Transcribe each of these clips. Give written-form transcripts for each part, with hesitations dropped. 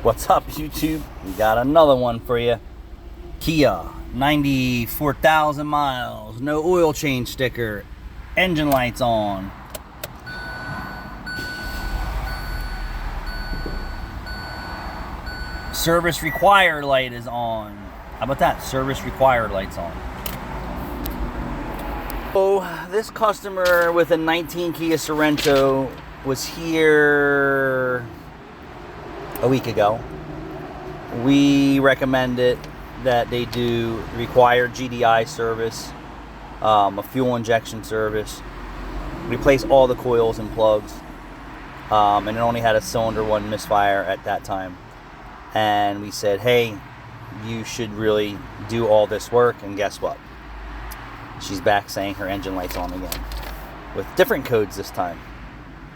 What's up, YouTube? We got another one for you. Kia, 94,000 miles, no oil change sticker, engine lights on. Service required light is on. How about that? Service required light's on. So this customer with a 19 Kia Sorento was here a week ago. We recommended that they do required GDI service, a fuel injection service, replace all the coils and plugs, and it only had a cylinder one misfire at that time. And we said, hey, you should really do all this work. And guess what? She's back saying her engine light's on again with different codes this time.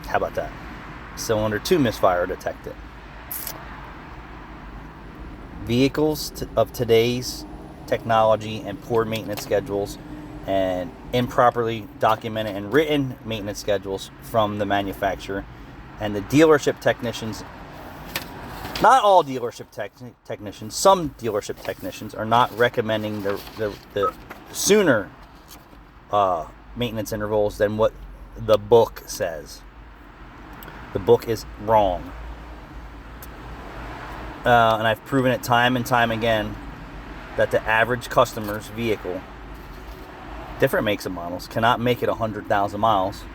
How about that? Cylinder 2 misfire detected. Vehicles of today's technology and poor maintenance schedules and improperly documented and written maintenance schedules from the manufacturer and the dealership technicians. Not all dealership technicians, some dealership technicians are not recommending the sooner maintenance intervals than what the book says. The book is wrong. And I've proven it time and time again that the average customer's vehicle, different makes and models, cannot make it 100,000 miles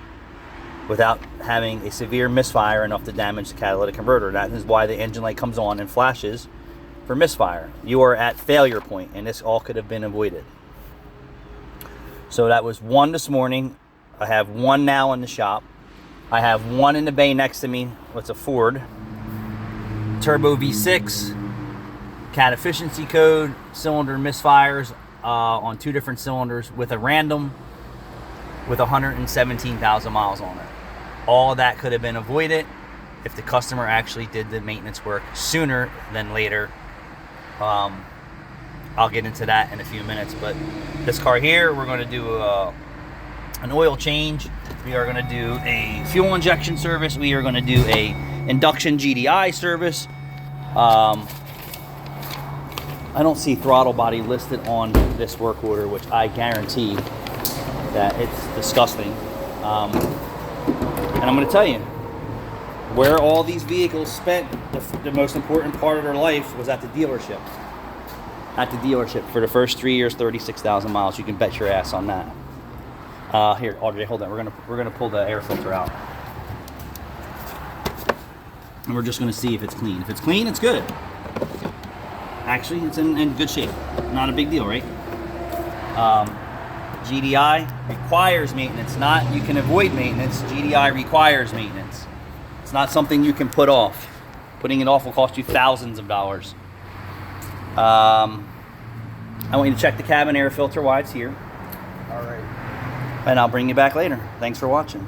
without having a severe misfire enough to damage the catalytic converter. That is why the engine light comes on and flashes for misfire. You are at failure point, and this all could have been avoided. So that was one this morning. I have one now in the shop. I have one in the bay next to me. It's a Ford. Turbo V6, cat efficiency code, cylinder misfires on 2 different cylinders with a random with 117,000 miles on it. All that could have been avoided if the customer actually did the maintenance work sooner than later. I'll get into that in a few minutes, but this car here, we're going to do an oil change. We are going to do a fuel injection service. We are going to do a induction GDI service. I don't see throttle body listed on this work order, which I guarantee that it's disgusting. And I'm going to tell you, where all these vehicles spent the most important part of their life was at the dealership. At the dealership for the first 3 years, 36,000 miles. You can bet your ass on that. Here, Audrey, hold on. We're gonna pull the air filter out, and we're just gonna see if it's clean. If it's clean, it's good. Actually, it's in good shape. Not a big deal, right? GDI requires maintenance. Not you can avoid maintenance. GDI requires maintenance. It's not something you can put off. Putting it off will cost you thousands of dollars. I want you to check the cabin air filter while it's here. All right. And I'll bring you back later. Thanks for watching.